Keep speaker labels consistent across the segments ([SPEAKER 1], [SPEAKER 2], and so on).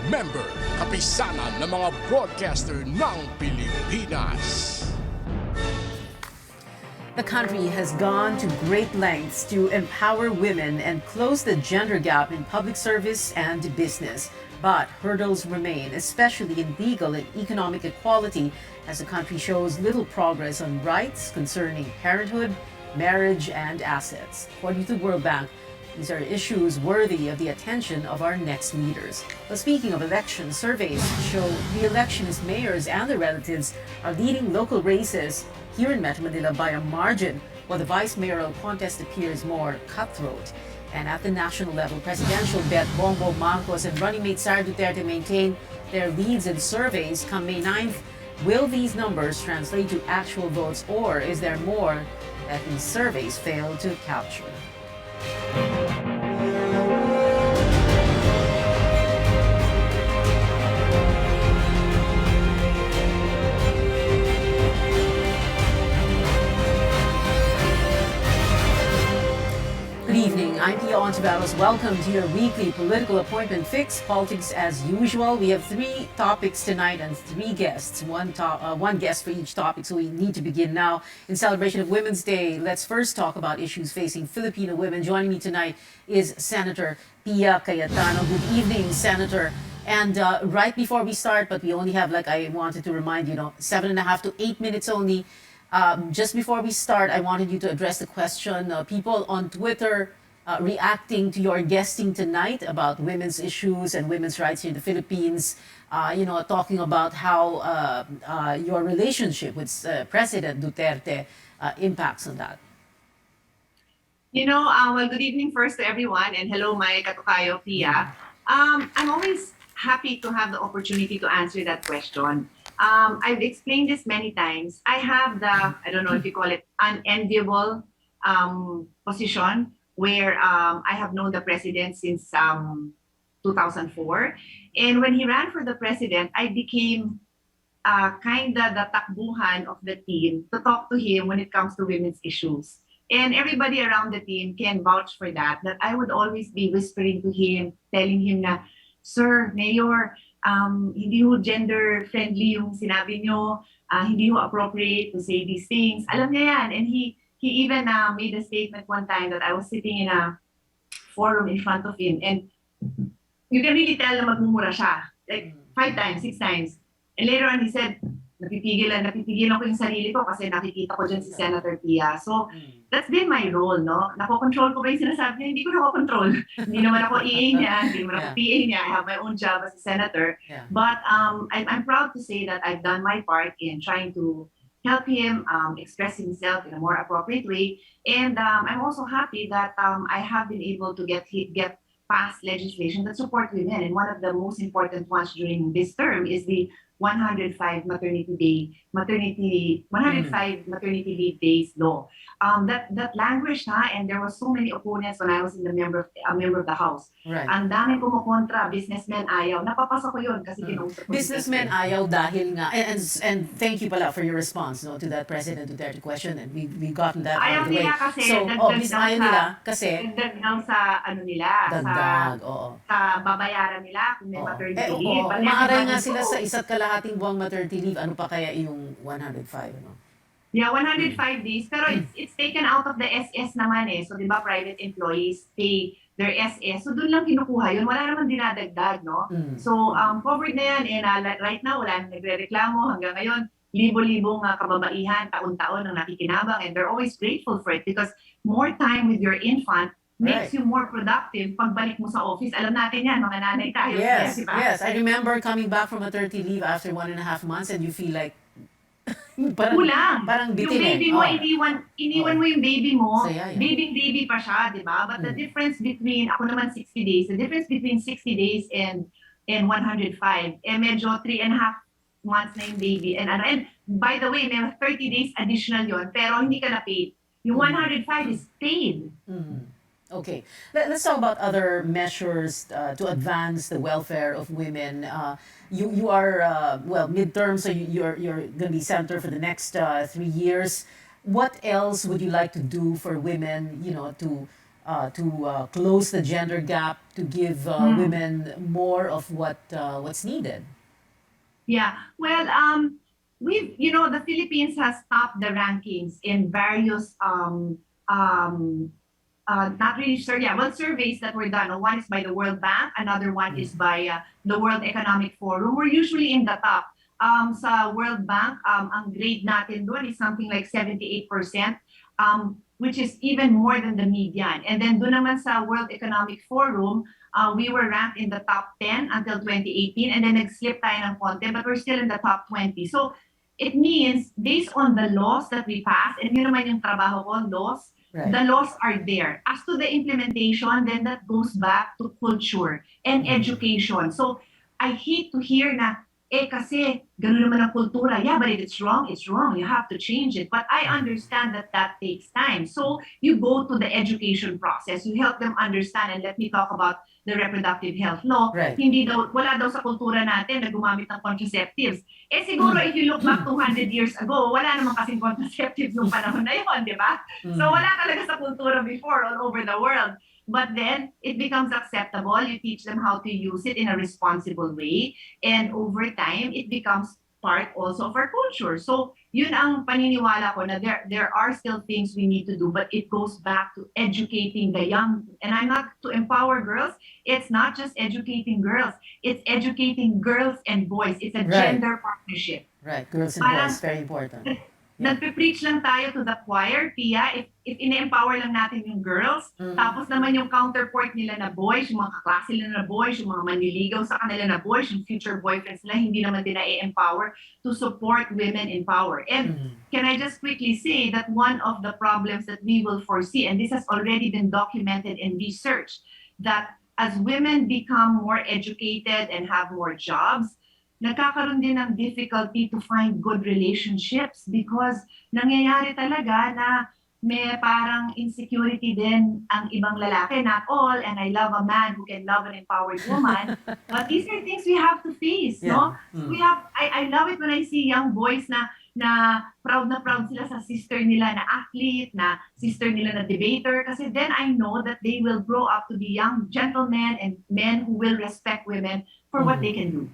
[SPEAKER 1] member, kapisanan ng mga broadcaster ng Pilipinas.
[SPEAKER 2] The country has gone to great lengths to empower women and close the gender gap in public service and business. But hurdles remain, especially in legal and economic equality, as the country shows little progress on rights concerning parenthood, marriage, and assets. According to the World Bank, these are issues worthy of the attention of our next leaders. But speaking of elections, surveys show re-electionist mayors and their relatives are leading local races here in Metro Manila by a margin, while the vice mayoral contest appears more cutthroat. And at the national level, presidential bet Bongo Marcos and running mate Sara Duterte maintain their leads in surveys come May 9th. Will these numbers translate to actual votes, or is there more that these surveys fail to capture? Good evening, I'm Pia Ontiveros. Welcome to your weekly political appointment fix, politics as usual. We have three topics tonight and three guests, one guest for each topic, so we need to begin now. In celebration of Women's Day, let's first talk about issues facing Filipino women. Joining me tonight is Senator Pia Cayetano. Good evening, Senator. And right before we start, but we only have, like I wanted to remind you, 7.5 to 8 minutes only. Just before we start, I wanted you to address the question. People on Twitter reacting to your guesting tonight about women's issues and women's rights here in the Philippines, talking about how your relationship with President Duterte impacts on that.
[SPEAKER 3] Well, good evening first to everyone, and hello, my katukayo, Pia. I'm always happy to have the opportunity to answer that question. I've explained this many times. I have I don't know if you call it unenviable position where I have known the president since 2004. And when he ran for the president, I became kind of the takbuhan of the team to talk to him when it comes to women's issues. And everybody around the team can vouch for that I would always be whispering to him, telling him na, Sir, Mayor, hindi ho gender-friendly yung sinabi nyo, hindi ho appropriate to say these things. Alam niya yan. And he even made a statement one time that I was sitting in a forum in front of him, and you can really tell na magmumura siya. Like 5 times, 6 times. And later on, he said, napipigilan ko yung sarili ko kasi nakikita ko dyan si Senator Pia. So, that's been my role, no? Nakokontrol ko ba yung sinasabi niya? Hindi ko nakokontrol. Hindi naman ako EA niya, hindi naman ako PA niya. I have my own job as a senator. Yeah. But I'm proud to say that I've done my part in trying to help him express himself in a more appropriate way. And I'm also happy that I have been able to get passed legislation that support women. And one of the most important ones during this term is the 105 maternity leave days law. That language and there were so many opponents when I was a member of the House.
[SPEAKER 2] Right.
[SPEAKER 3] Ang daming kumukontra, businessmen ayaw. Napapasa ko yun kasi kinausap ko.
[SPEAKER 2] Businessmen ayaw dahil nga, and thank you pala for your response to that President Duterte question, and we've gotten that
[SPEAKER 3] ayaw
[SPEAKER 2] out of the way.
[SPEAKER 3] Nila kasi,
[SPEAKER 2] So, ayaw nila kasi
[SPEAKER 3] dagdag daw sa sa babayaran nila kung may maternity leave.
[SPEAKER 2] Umaaray nga sila sa isa't kalahating buwang maternity leave. Ano pa kaya yung 105?
[SPEAKER 3] Yeah, 105 days. Pero it's taken out of the SS naman eh. So, di ba, private employees pay their SS. So, doon lang kinukuha yun. Wala naman dinadagdag, no? So, covered na yan. And right now, wala nang nagre-reklamo. Hanggang ngayon, libo-libong kababaihan, taon-taon ang nakikinabang. And they're always grateful for it because more time with your infant makes you more productive pagbalik mo sa office. Alam natin yan, mga nanay tayo.
[SPEAKER 2] Yes, yes. I remember coming back from maternity leave after 1.5 months and you feel like parang bitin.
[SPEAKER 3] Yung baby mo, iniwan mo yung baby mo,
[SPEAKER 2] Saya,
[SPEAKER 3] baby pa siya, di ba? But the difference between, ako naman 60 days, the difference between 60 days and 105, medyo 3.5 months na yung baby. And by the way, may 30 days additional yon pero hindi ka na paid. Yung 105 is paid.
[SPEAKER 2] Okay, let's talk about other measures to advance the welfare of women. You are midterm, so you're going to be senator for the next 3 years. What else would you like to do for women? To close the gender gap, to give women more of what's needed?
[SPEAKER 3] Yeah. Well, the Philippines has topped the rankings in various um, not really sure. Yeah, well, surveys that were done. One is by the World Bank, another one is by the World Economic Forum. We're usually in the top. Sa World Bank, ang grade natin doon is something like 78%, which is even more than the median. And then doon naman sa World Economic Forum, we were ranked in the top 10 until 2018, and then nag-slip tayo ng konti, but we're still in the top 20. So it means, based on the laws that we passed, and yun naman yung trabaho ko, laws,
[SPEAKER 2] Right.
[SPEAKER 3] the laws are there. As to the implementation, then that goes back to culture and education. So I hate to hear na, kasi ganun naman ang kultura. Yeah, but if it's wrong, it's wrong. You have to change it. But I understand that that takes time. So you go to the education process. You help them understand. And let me talk about the reproductive health law.
[SPEAKER 2] Right.
[SPEAKER 3] Wala daw sa kultura natin na gumamit ng contraceptives. Siguro if you look back 200 years ago, wala naman kasing contraceptives nung panahon na yun, di ba? So wala talaga sa kultura before all over the world. But then it becomes acceptable. You teach them how to use it in a responsible way. And over time, it becomes part also of our culture. So yun ang paniniwala ko, na there are still things we need to do, but it goes back to educating the young. And I'm not to empower girls. It's not just educating girls. It's educating girls and boys. It's a
[SPEAKER 2] Right.
[SPEAKER 3] gender partnership.
[SPEAKER 2] Right, girls and
[SPEAKER 3] Parang-
[SPEAKER 2] boys, very important.
[SPEAKER 3] Nagpe-preach lang tayo to the choir, Pia, if ine-empower lang natin yung girls, tapos naman yung counterpart nila na boys, yung mga kaklase nila na boys, yung mga manliligaw sa kanila na boys, yung future boyfriends nila, hindi naman din na-empower to support women in power. And can I just quickly say that one of the problems that we will foresee, and this has already been documented in research, that as women become more educated and have more jobs, nagkakaroon din ng difficulty to find good relationships, because nangyayari talaga na may parang insecurity din ang ibang lalaki. Not all, and I love a man who can love an empowered woman, but these are things we have to face, no? I love it when I see young boys na proud sila sa sister nila na athlete, na sister nila na debater, kasi then I know that they will grow up to be young gentlemen and men who will respect women for what they can do.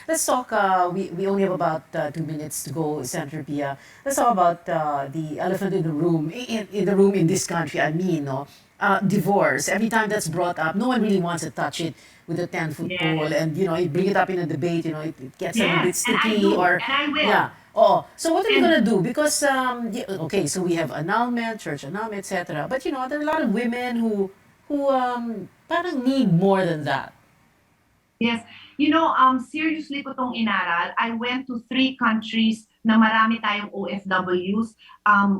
[SPEAKER 2] Let's talk, we only have about 2 minutes to go, Senator Pia. Let's talk about the elephant in the room, in the room in this country, no? Divorce. Every time that's brought up, no one really wants to touch it with a 10-foot pole, and you bring it up in a debate, it gets a little bit sticky,
[SPEAKER 3] and I do,
[SPEAKER 2] or
[SPEAKER 3] and I will.
[SPEAKER 2] yeah. Oh, so what are we gonna do? Because okay, so we have annulment, church annulment, etc. But there are a lot of women who parang need more than that.
[SPEAKER 3] Yes. Seriously ko tong inaral. I went to 3 countries na marami tayong OFWs.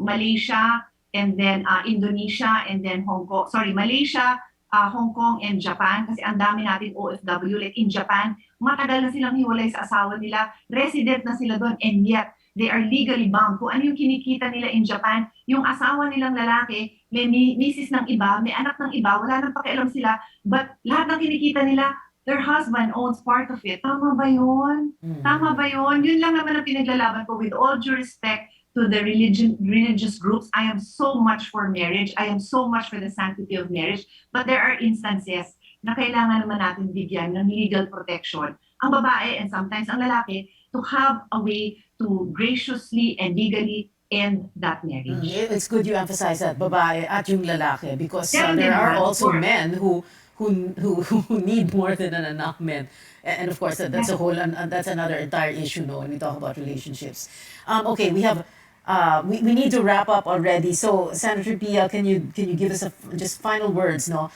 [SPEAKER 3] Malaysia, and then Indonesia, and then Hong Kong. Sorry, Malaysia, Hong Kong, and Japan. Kasi ang dami natin OFW. Like in Japan, matagal na silang hiwalay sa asawa nila. Resident na sila doon, and yet they are legally bound. Kung ano yung kinikita nila in Japan, yung asawa nilang lalaki, may misis ng iba, may anak ng iba, wala nang pakialam sila. But lahat ng kinikita nila, their husband owns part of it. Tama ba yun? Tama ba yun? Yun lang naman ang pinaglalaban ko. With all due respect to the religious groups, I am so much for marriage. I am so much for the sanctity of marriage. But there are instances na kailangan naman natin bigyan ng legal protection ang babae and sometimes ang lalaki to have a way to graciously and legally end that marriage.
[SPEAKER 2] It's good you emphasize that, babae at yung lalaki, because
[SPEAKER 3] Yeah,
[SPEAKER 2] there are
[SPEAKER 3] of
[SPEAKER 2] also
[SPEAKER 3] course.
[SPEAKER 2] men who need more than an annulment, and of course that's a whole that's another entire issue, no, when we talk about relationships. Okay, we have we need to wrap up already. So Senator Pia, can you give us just final words, no?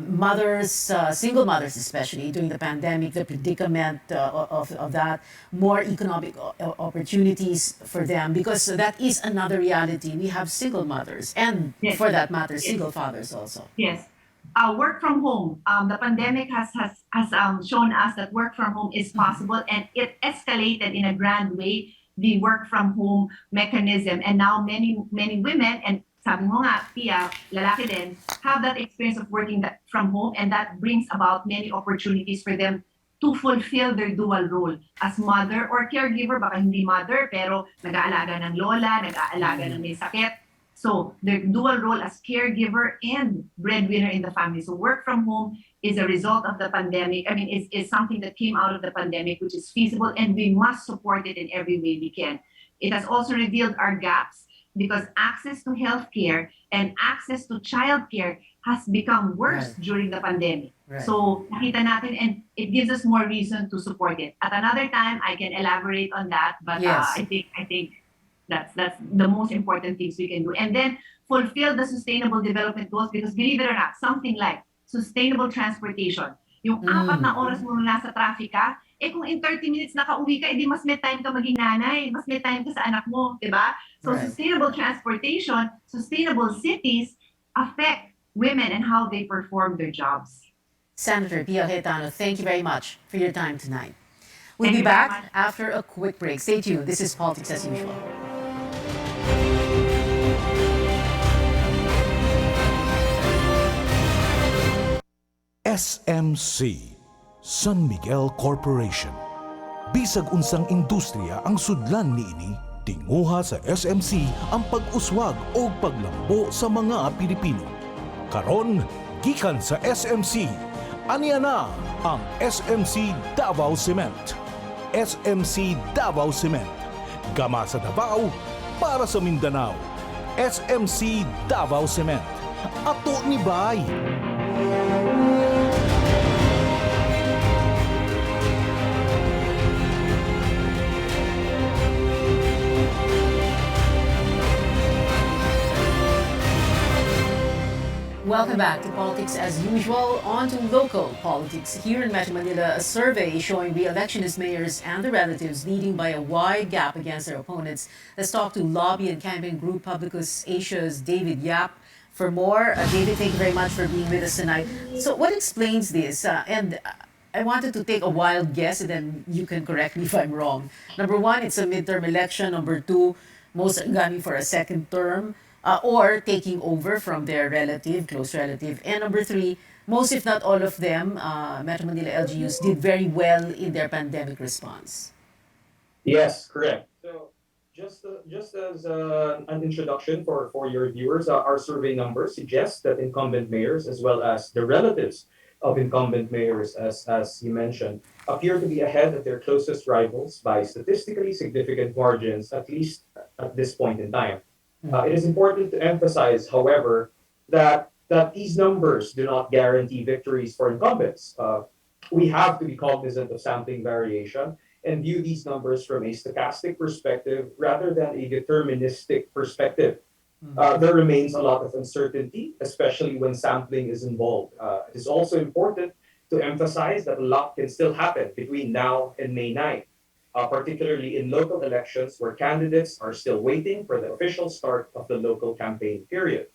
[SPEAKER 2] Mothers, single mothers especially during the pandemic, the predicament of that, more economic opportunities for them, because that is another reality. We have single mothers, and
[SPEAKER 3] Yes.
[SPEAKER 2] for that matter, single fathers also.
[SPEAKER 3] Yes. Work from home. The pandemic has shown us that work from home is possible, and it escalated in a grand way the work from home mechanism. And now many women, and sabi mo nga, Pia, lalaki din, have that experience of working from home, and that brings about many opportunities for them to fulfill their dual role as mother or caregiver, baka hindi mother, pero nag-aalaga ng lola, nag-aalaga ng may sakit. So their dual role as caregiver and breadwinner in the family. So work from home is a result of the pandemic. I mean, is something that came out of the pandemic, which is feasible, and we must support it in every way we can. It has also revealed our gaps because access to healthcare and access to childcare has become worse
[SPEAKER 2] Right.
[SPEAKER 3] during the pandemic.
[SPEAKER 2] Right.
[SPEAKER 3] So nakita natin, and it gives us more reason to support it. At another time, I can elaborate on that, but
[SPEAKER 2] Yes.
[SPEAKER 3] I think that's the most important things we can do. And then fulfill the sustainable development goals because believe it or not, something like sustainable transportation. Yung apat na oras mo nasa traffic ka, kung in 30 minutes nakauwi ka, edi mas may time ka maging nanay, mas may time ka sa anak mo, di ba? So
[SPEAKER 2] Right.
[SPEAKER 3] sustainable transportation, sustainable cities affect women and how they perform their jobs.
[SPEAKER 2] Senator Pia Cayetano, thank you very much for your time tonight. We'll
[SPEAKER 3] Thank
[SPEAKER 2] be
[SPEAKER 3] you very
[SPEAKER 2] back
[SPEAKER 3] much.
[SPEAKER 2] after a quick break. Stay tuned. This is Politics as Usual.
[SPEAKER 4] SMC, San Miguel Corporation. Bisag unsang industriya ang sudlan niini, tinguha sa SMC ang pag-uswag o paglambo sa mga Pilipino. Karon, gikan sa SMC, aniya na ang SMC Davao Cement. SMC Davao Cement. Gama sa Davao, para sa Mindanao. SMC Davao Cement. Ato ni Bay.
[SPEAKER 2] Welcome back to Politics as Usual. On to local politics. Here in Metro Manila, a survey showing re-electionist mayors and their relatives leading by a wide gap against their opponents. Let's talk to Lobby and Campaign Group Publicus Asia's David Yap for more. David, thank you very much for being with us tonight. So what explains this? And I wanted to take a wild guess and then you can correct me if I'm wrong. Number one, it's a midterm election. Number two, most are gunning for a second term. Or taking over from their relative, close relative. And number three, most if not all of them, Metro Manila LGUs did very well in their pandemic response.
[SPEAKER 5] Yes, correct. So just as an introduction for your viewers, our survey numbers suggest that incumbent mayors, as well as the relatives of incumbent mayors, as you mentioned, appear to be ahead of their closest rivals by statistically significant margins, at least at this point in time. It is important to emphasize, however, that these numbers do not guarantee victories for incumbents. We have to be cognizant of sampling variation and view these numbers from a stochastic perspective rather than a deterministic perspective. There remains a lot of uncertainty, especially when sampling is involved. It is also important to emphasize that a lot can still happen between now and May 9th. Particularly in local elections where candidates are still waiting for the official start of the local campaign period.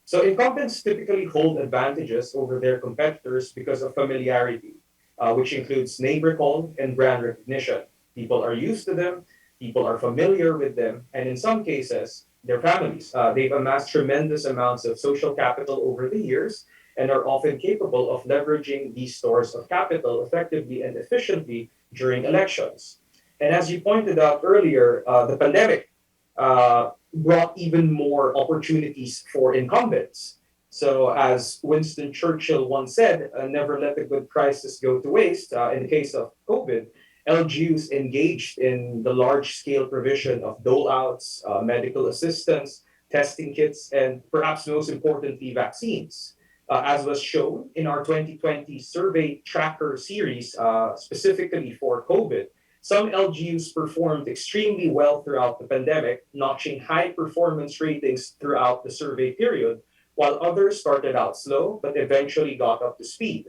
[SPEAKER 5] So incumbents typically hold advantages over their competitors because of familiarity, which includes name recall and brand recognition. People are used to them, people are familiar with them, and in some cases, their families. They've amassed tremendous amounts of social capital over the years and are often capable of leveraging these stores of capital effectively and efficiently during elections. And as you pointed out earlier, the pandemic brought even more opportunities for incumbents. So, as Winston Churchill once said, never let a good crisis go to waste. In the case of COVID, LGUs engaged in the large scale provision of dole-outs, medical assistance, testing kits, and perhaps most importantly, vaccines. As was shown in our 2020 survey tracker series, specifically for COVID, some LGUs performed extremely well throughout the pandemic, notching high performance ratings throughout the survey period, while others started out slow but eventually got up to speed.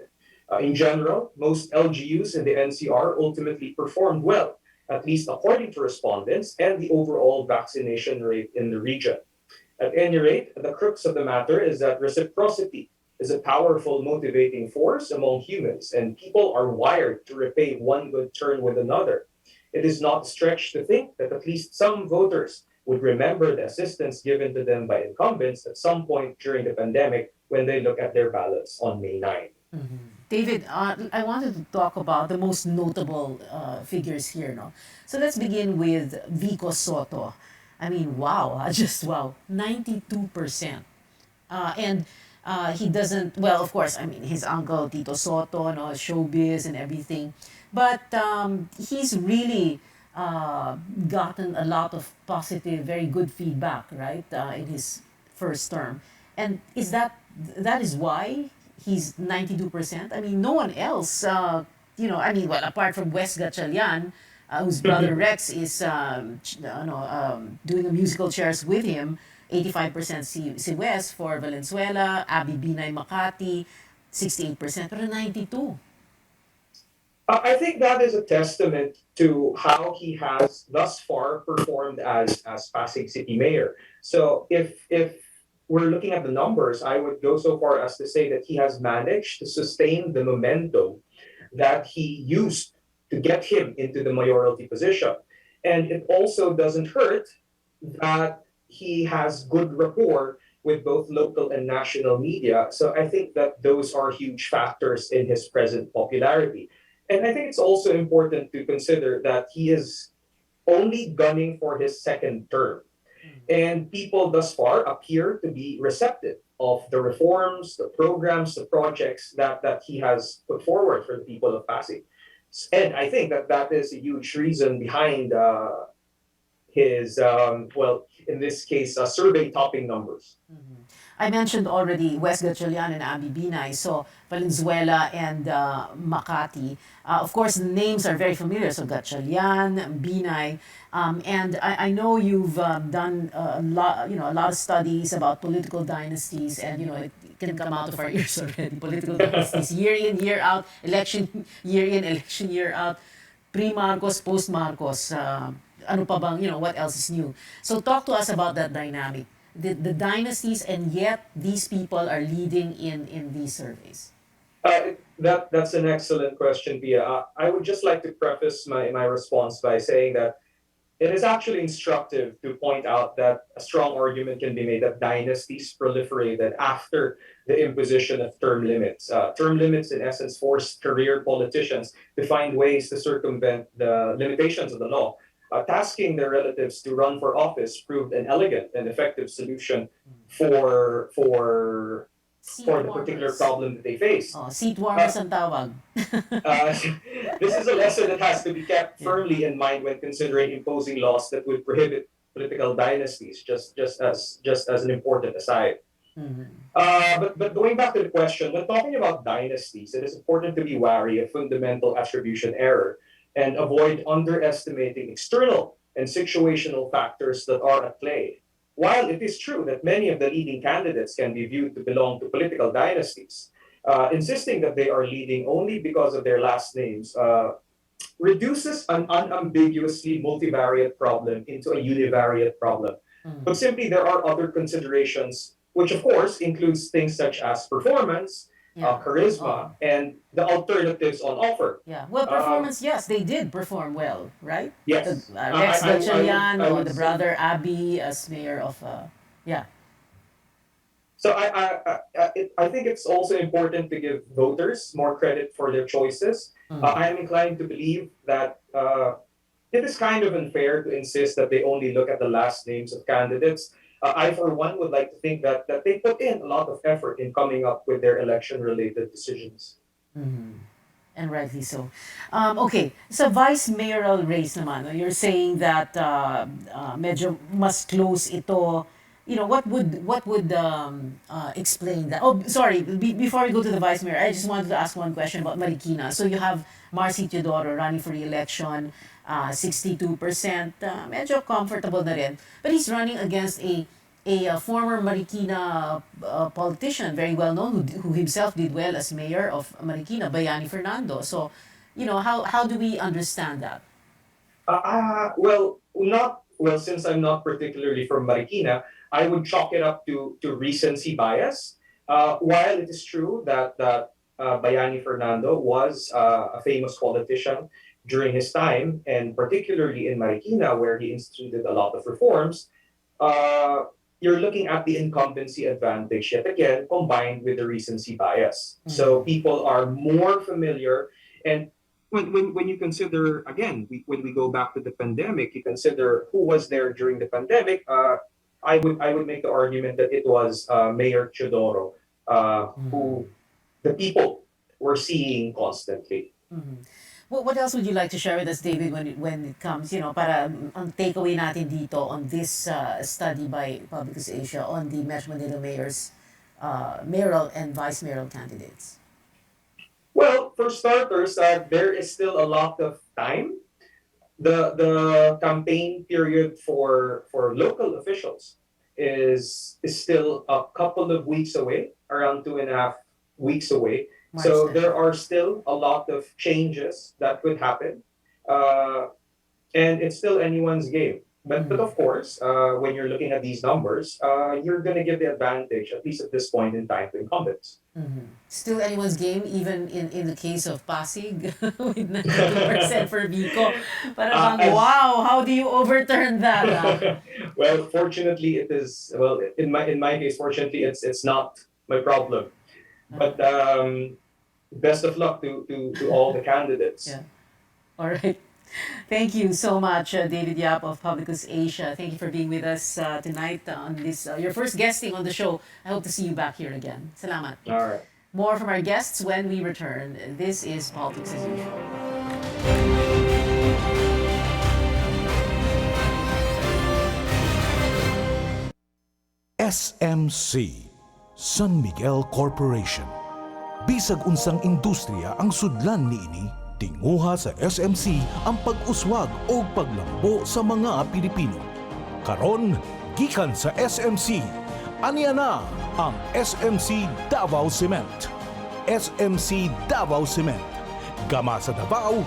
[SPEAKER 5] In general, most LGUs in the NCR ultimately performed well, at least according to respondents and the overall vaccination rate in the region. At any rate, the crux of the matter is that reciprocity is a powerful motivating force among humans, and people are wired to repay one good turn with another. It is not a stretch to think that at least some voters would remember the assistance given to them by incumbents at some point during the pandemic when they look at their ballots on May 9.
[SPEAKER 2] David, I wanted to talk about the most notable figures here. No? So let's begin with Vico Soto. I mean, wow, just wow, 92%. And he doesn't, well, of course, I mean, his uncle, Tito Soto, no, showbiz and everything. But he's really gotten a lot of positive, very good feedback, right, in his first term. And that is why he's 92%? I mean, no one else, I mean, well, apart from Wes Gatchalian, whose brother Rex is doing a musical chairs with him, 85% si Wes for Valenzuela, Abby Binay Makati, 68%, pero 92.
[SPEAKER 5] I think that is a testament to how he has thus far performed as Pasig City Mayor. So if we're looking at the numbers, I would go so far as to say that he has managed to sustain the momentum that he used to get him into the mayoralty position. And it also doesn't hurt that he has good rapport with both local and national media. So I think that those are huge factors in his present popularity. And I think it's also important to consider that he is only gunning for his second term. And people thus far appear to be receptive of the reforms, the programs, the projects that he has put forward for the people of Pasig. And I think that that is a huge reason behind his, well, in this case, survey topping numbers.
[SPEAKER 2] I mentioned already West Gatchalian and Abby Binay, so Valenzuela and Makati. Of course, the names are very familiar. So Gatchalian, Binay, and I know you've done a lot of studies about political dynasties, and it can come out of our ears already. Political dynasties, year in, year out, election year in, election year out, pre-Marcos, post-Marcos. Ano pa bang, what else is new? So talk to us about that dynamic. The dynasties, and yet these people are leading in these surveys?
[SPEAKER 5] That's an excellent question, Pia. I would just like to preface my response by saying that it is actually instructive to point out that a strong argument can be made that dynasties proliferated after the imposition of term limits. Term limits, in essence, forced career politicians to find ways to circumvent the limitations of the law. Tasking their relatives to run for office proved an elegant and effective solution for
[SPEAKER 2] Seat
[SPEAKER 5] the particular
[SPEAKER 2] warmers.
[SPEAKER 5] problem that they face.
[SPEAKER 2] Oh, seat warmers ang tawag.
[SPEAKER 5] Uh, this is a lesson that has to be kept firmly in mind when considering imposing laws that would prohibit political dynasties. Just as an important aside. But going back to the question, when talking about dynasties, it is important to be wary of fundamental attribution error and avoid underestimating external and situational factors that are at play. While it is true that many of the leading candidates can be viewed to belong to political dynasties, insisting that they are leading only because of their last names reduces an unambiguously multivariate problem into a univariate problem. But simply, there are other considerations, which of course includes things such as performance, charisma, and the alternatives on offer.
[SPEAKER 2] Yeah. Well, performance, yes, they did perform well, right?
[SPEAKER 5] Yes.
[SPEAKER 2] Rex Gatchalian,
[SPEAKER 5] I
[SPEAKER 2] or
[SPEAKER 5] would
[SPEAKER 2] the
[SPEAKER 5] say-
[SPEAKER 2] brother Abby as mayor of, yeah.
[SPEAKER 5] So I think it's also important to give voters more credit for their choices. I am inclined to believe that it is kind of unfair to insist that they only look at the last names of candidates. I, for one, would like to think that they put in a lot of effort in coming up with their election-related decisions.
[SPEAKER 2] And rightly so. Okay, sa vice mayoral race naman, no, you're saying that medyo mas close ito. What would explain that? Oh, sorry. Before we go to the vice mayor, I just wanted to ask one question about Marikina. So you have Marcy Teodoro running for re-election, 62%. Medyo comfortable na rin. But he's running against a former Marikina politician, very well known, who himself did well as mayor of Marikina, Bayani Fernando. So, how do we understand that?
[SPEAKER 5] Well, since I'm not particularly from Marikina, I would chalk it up to recency bias. While it is true that Bayani Fernando was a famous politician during his time, and particularly in Marikina, where he instituted a lot of reforms, you're looking at the incumbency advantage yet again, combined with the recency bias. So people are more familiar, and when you consider again, when we go back to the pandemic, you consider who was there during the pandemic. I would make the argument that it was Mayor Chodoro, who the people were seeing constantly.
[SPEAKER 2] Mhm. What else would you like to share with us, David, when it comes, para ang takeaway natin dito on this study by Publicus Asia on the Metro Manila mayor's mayoral and vice mayoral candidates?
[SPEAKER 5] Well, for starters, there is still a lot of time. The campaign period for local officials is still a couple of weeks away, around 2.5 weeks away.
[SPEAKER 2] March
[SPEAKER 5] So
[SPEAKER 2] na.
[SPEAKER 5] there are still a lot of changes that could happen, uh, and it's still anyone's game. But of course, when you're looking at these numbers, you're going to give the advantage, at least at this point in time, to incumbents.
[SPEAKER 2] Still anyone's game, even in the case of Pasig with 92% for Vico. Parang
[SPEAKER 5] as-
[SPEAKER 2] wow, how do you overturn that?
[SPEAKER 5] Well, fortunately, it is. Well, in my case, fortunately, it's not my problem. But best of luck to all the candidates.
[SPEAKER 2] Yeah. All right. Thank you so much, David Yap of Publicus Asia. Thank you for being with us tonight on this, your first guesting on the show. I hope to see you back here again. Salamat.
[SPEAKER 5] All right.
[SPEAKER 2] More from our guests when we return. This is Politics as Usual.
[SPEAKER 4] SMC, San Miguel Corporation. Bisag unsang industriya ang sudlan niini, tinguha sa SMC ang pag-uswag o paglambo sa mga Pilipino. Karon, gikan sa SMC, aniya na ang SMC Davao Cement. SMC Davao Cement. Gama sa Davao,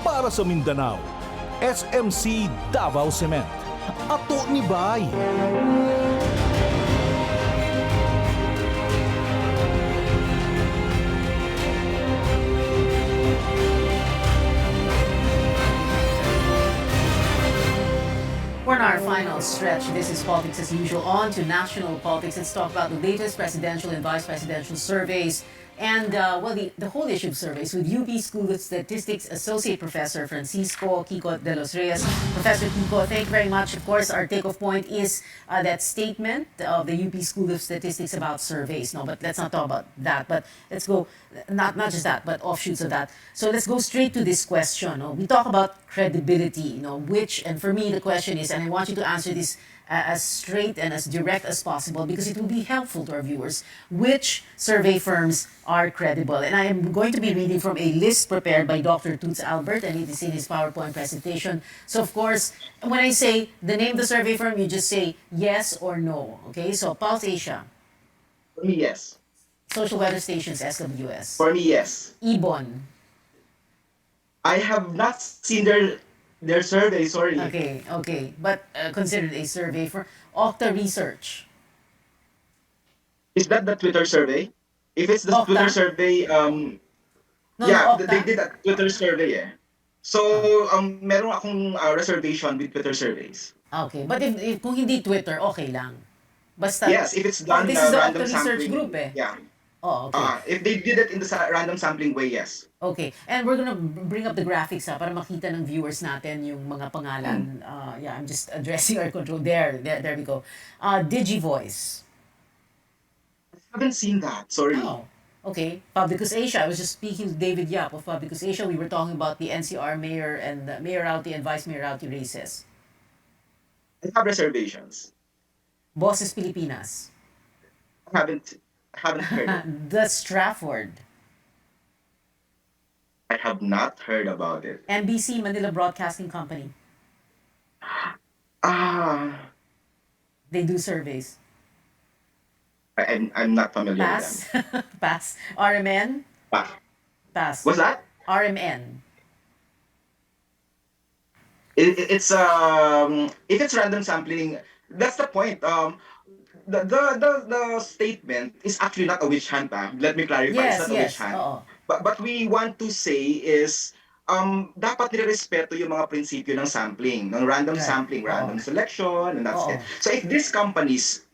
[SPEAKER 4] para sa Mindanao. SMC Davao Cement. Ato ni Bay.
[SPEAKER 2] We're in our final stretch. This is Politics as Usual. On to national politics. Let's talk about the latest presidential and vice presidential surveys. And, the whole issue of surveys with UP School of Statistics Associate Professor Francisco Kiko de los Reyes. Professor Kiko, thank you very much. Of course, our takeoff point is that statement of the UP School of Statistics about surveys. No, but let's not talk about that. But let's go, not just that, but offshoots of that. So let's go straight to this question. No? We talk about credibility, and for me, the question is, and I want you to answer this as straight and as direct as possible because it will be helpful to our viewers, which survey firms are credible. And I am going to be reading from a list prepared by Dr. Toots Albert, and it is in his PowerPoint presentation. So, of course, when I say the name of the survey firm, you just say yes or no. Okay, so Pulse Asia,
[SPEAKER 6] For me, yes.
[SPEAKER 2] Social Weather Stations, SWS,
[SPEAKER 6] For me, yes.
[SPEAKER 2] Ibon.
[SPEAKER 6] I have not seen their survey, sorry.
[SPEAKER 2] Okay, but considered a survey for Okta Research.
[SPEAKER 6] Is that the Twitter survey? If it's the
[SPEAKER 2] Okta?
[SPEAKER 6] Twitter survey,
[SPEAKER 2] No,
[SPEAKER 6] yeah,
[SPEAKER 2] Okta.
[SPEAKER 6] they did a Twitter survey eh. So, meron akong reservation with Twitter surveys.
[SPEAKER 2] Okay, but if kung hindi Twitter, okay lang. Basta,
[SPEAKER 6] Yes, if it's done
[SPEAKER 2] this is the
[SPEAKER 6] random
[SPEAKER 2] Okta Research
[SPEAKER 6] sampling.
[SPEAKER 2] Group eh.
[SPEAKER 6] Yeah.
[SPEAKER 2] Oh, okay.
[SPEAKER 6] If they did it in the random sampling way, yes.
[SPEAKER 2] Okay. And we're gonna bring up the graphics para makita ng viewers natin yung mga pangalan. Yeah, I'm just addressing our control. There we go. DigiVoice.
[SPEAKER 6] I haven't seen that, sorry.
[SPEAKER 2] Oh, okay. Publicus Asia. I was just speaking to David Yap of Publicus Asia. We were talking about the NCR mayor and mayoralty and vice mayoralty races.
[SPEAKER 6] I have reservations.
[SPEAKER 2] Boses Pilipinas.
[SPEAKER 6] I haven't heard it.
[SPEAKER 2] The Strafford.
[SPEAKER 6] I have not heard about it.
[SPEAKER 2] NBC Manila Broadcasting Company.
[SPEAKER 6] Ah,
[SPEAKER 2] They do surveys.
[SPEAKER 6] I'm not familiar
[SPEAKER 2] Pass.
[SPEAKER 6] with them.
[SPEAKER 2] Pass. RMN.
[SPEAKER 6] Ah,
[SPEAKER 2] Pass.
[SPEAKER 6] what's that?
[SPEAKER 2] RMN.
[SPEAKER 6] It's if it's random sampling, that's the point. The statement is actually not a witch hunt. Let me clarify.
[SPEAKER 2] Yes,
[SPEAKER 6] It's not a witch
[SPEAKER 2] yes.
[SPEAKER 6] hunt.
[SPEAKER 2] Oo.
[SPEAKER 6] But we want to say is dapat nirespeto yung mga prinsipyo ng sampling, ng random
[SPEAKER 2] Right.
[SPEAKER 6] sampling, random selection, and that's
[SPEAKER 2] Oo.
[SPEAKER 6] it. So if these companies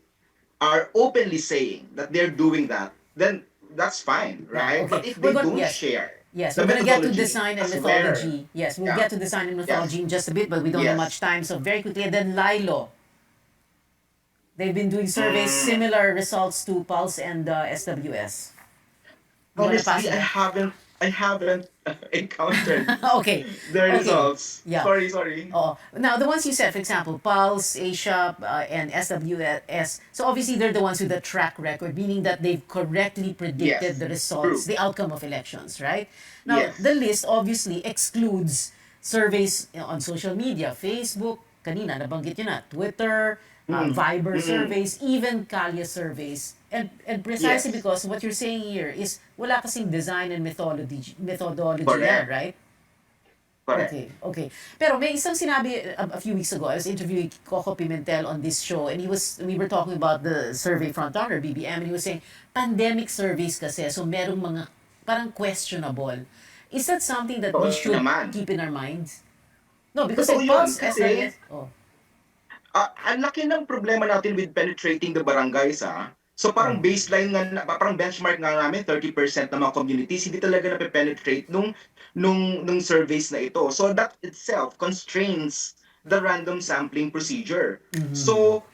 [SPEAKER 6] are openly saying that they're doing that, then that's fine, right?
[SPEAKER 2] Okay.
[SPEAKER 6] But if
[SPEAKER 2] We're
[SPEAKER 6] they
[SPEAKER 2] going-
[SPEAKER 6] don't
[SPEAKER 2] yes.
[SPEAKER 6] share,
[SPEAKER 2] Yes,
[SPEAKER 6] The
[SPEAKER 2] we're going to get to
[SPEAKER 6] methodology
[SPEAKER 2] design and
[SPEAKER 6] as where.
[SPEAKER 2] mythology. Yes, we'll
[SPEAKER 6] Yeah.
[SPEAKER 2] get to design and mythology
[SPEAKER 6] Yes.
[SPEAKER 2] in just a bit, but we don't have
[SPEAKER 6] Yes.
[SPEAKER 2] much time. So very quickly, and then Lilo. They've been doing surveys,
[SPEAKER 6] Mm.
[SPEAKER 2] similar results to Pulse and SWS. You want to pass
[SPEAKER 6] Honestly,
[SPEAKER 2] it?
[SPEAKER 6] I haven't encountered
[SPEAKER 2] Okay,
[SPEAKER 6] the
[SPEAKER 2] okay,
[SPEAKER 6] results.
[SPEAKER 2] yeah.
[SPEAKER 6] Sorry.
[SPEAKER 2] Oh, now the ones you said, for example, Pulse, Asia, and SWS. So obviously they're the ones with the track record, meaning that they've correctly predicted
[SPEAKER 6] Yes.
[SPEAKER 2] the results,
[SPEAKER 6] True.
[SPEAKER 2] the outcome of elections, right? Now
[SPEAKER 6] Yes.
[SPEAKER 2] the list obviously excludes surveys on social media, Facebook, kanina nabanggit yun na, Twitter,
[SPEAKER 6] Mm.
[SPEAKER 2] Viber
[SPEAKER 6] Mm.
[SPEAKER 2] surveys, even Kalya surveys. And precisely
[SPEAKER 6] Yes.
[SPEAKER 2] because what you're saying here is wala kasing design and methodology yan,
[SPEAKER 6] Correct.
[SPEAKER 2] right?
[SPEAKER 6] Correct.
[SPEAKER 2] Okay, okay. Pero may isang sinabi a few weeks ago, I was interviewing Coco Pimentel on this show, and we were talking about the survey frontrunner, BBM, and he was saying, pandemic surveys kasi, so merong mga parang questionable. Is that something that we
[SPEAKER 6] Oo
[SPEAKER 2] should
[SPEAKER 6] naman.
[SPEAKER 2] keep in our minds? No, because
[SPEAKER 6] Totoo
[SPEAKER 2] like
[SPEAKER 6] yun
[SPEAKER 2] Pulse,
[SPEAKER 6] kasi
[SPEAKER 2] SWS, oh,
[SPEAKER 6] ang laki ng problema natin with penetrating the barangays, ah. So parang
[SPEAKER 2] oh,
[SPEAKER 6] baseline nga, parang benchmark nga namin, 30% ng mga communities hindi talaga nape-penetrate nung surveys na ito. So that itself constrains the random sampling procedure. So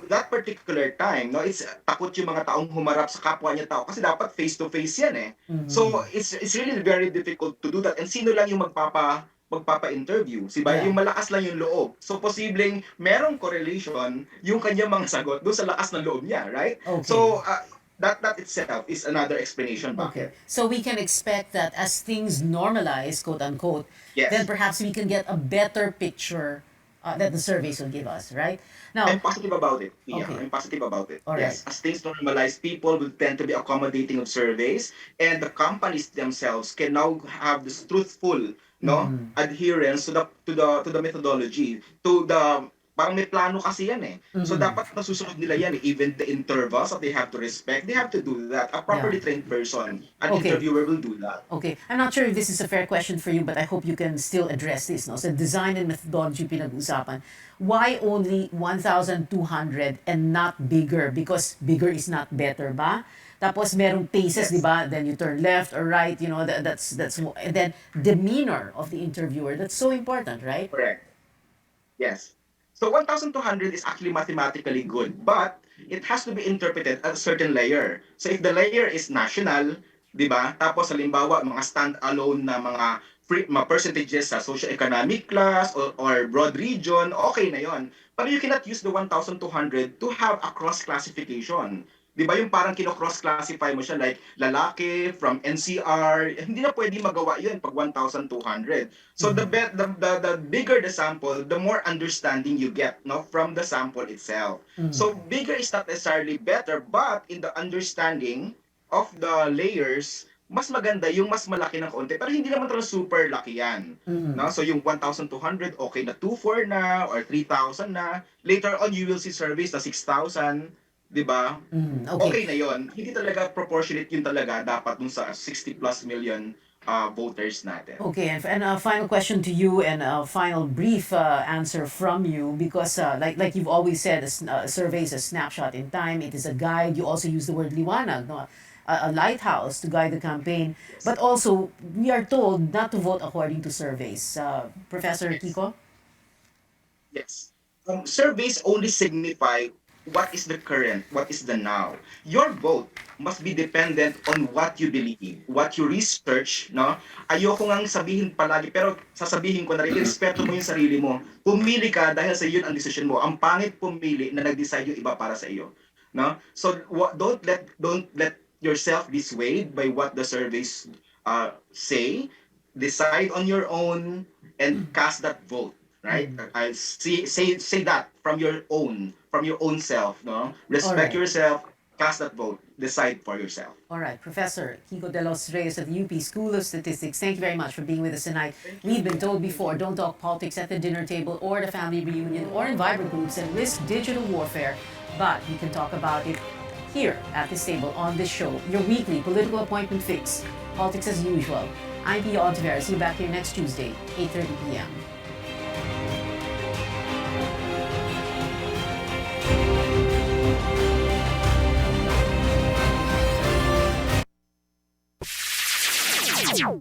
[SPEAKER 6] that particular time, no, it's takot yung mga taong humarap sa kapwa niya tao kasi dapat face to face yan eh. So it's really very difficult to do that. And sino lang yung magpapa-interview,
[SPEAKER 2] yeah,
[SPEAKER 6] yung malakas lang yung loob. So posibleng merong correlation yung kanyang mga sagot doon sa lakas ng loob niya, right?
[SPEAKER 2] okay.
[SPEAKER 6] So that itself is another explanation
[SPEAKER 2] Okay.
[SPEAKER 6] bakit.
[SPEAKER 2] So we can expect that as things normalize, quote unquote, then
[SPEAKER 6] Yes.
[SPEAKER 2] perhaps we can get a better picture that the surveys will give us, right? Now,
[SPEAKER 6] I'm positive about it. Yeah,
[SPEAKER 2] okay.
[SPEAKER 6] I'm positive about it.
[SPEAKER 2] All right.
[SPEAKER 6] Yes, as things normalize, people will tend to be accommodating of surveys, and the companies themselves can now have this truthful, no, adherence to the methodology, to the parang may plano kasi yan eh. So dapat nasusunod nila yan eh. Even the intervals that they have to respect, they have to do that. A properly trained person, an
[SPEAKER 2] Okay.
[SPEAKER 6] interviewer will do that.
[SPEAKER 2] Okay, I'm not sure if this is a fair question for you, but I hope you can still address this. No, so design and methodology pinag-usapan. Why only 1,200 and not bigger? Because bigger is not better, ba? Tapos merong paces,
[SPEAKER 6] Yes.
[SPEAKER 2] di ba? Then you turn left or right. You know that's and then demeanor of the interviewer. That's so important, right?
[SPEAKER 6] Correct. Yes. So 1,200 is actually mathematically good, but it has to be interpreted at a certain layer. So if the layer is national, di ba? Tapos halimbawa, mga stand-alone na mga percentages sa socio-economic class or broad region, okay na yon. But you cannot use the 1,200 to have a cross-classification. Di ba yung parang kino-cross-classify mo siya like lalaki from NCR, hindi na pwede magawa yun pag 1,200. So the bigger the sample, the more understanding you get, no, from the sample itself. So bigger is not necessarily better, but in the understanding of the layers, mas maganda yung mas malaki ng konti, pero hindi naman talaga super laki yan. No? So yung 1,200, okay na 2,400 na or 3,000 na. Later on, you will see surveys na 6,000. Di ba? Okay
[SPEAKER 2] Okay.
[SPEAKER 6] na yon. Hindi talaga proportionate yun talaga dapat dun sa 60 plus million voters natin.
[SPEAKER 2] Okay, and a final question to you, and a final brief answer from you, because like you've always said, a survey is a snapshot in time. It is a guide. You also use the word liwanag, no? A lighthouse to guide the campaign. But also, we are told not to vote according to surveys. Professor Kiko?
[SPEAKER 6] Yes. Surveys only signify what is the current, what is the now. Your vote must be dependent on what you believe, what you research, no? Ayoko ngang sabihin palagi, pero sasabihin ko na rin, respeto mo yung sarili mo. Pumili ka dahil sa yun ang decision mo. Ang pangit pumili na nag-decide yung iba para sa iyo, no? So don't let yourself be swayed by what the surveys say. Decide on your own and cast that vote. Right? I say that from your own self, no? Respect
[SPEAKER 2] Alright.
[SPEAKER 6] yourself, cast that vote, decide for yourself.
[SPEAKER 2] All right, Professor Kiko de los Reyes of the UP School of Statistics, thank you very much for being with us tonight. We've been told before, don't talk politics at the dinner table or the family reunion or in Viber groups and risk digital warfare, but we can talk about it here at this table on this show, your weekly political appointment fix, politics as usual. I'm Pia Ontiveros. See you back here next Tuesday, 8:30 p.m.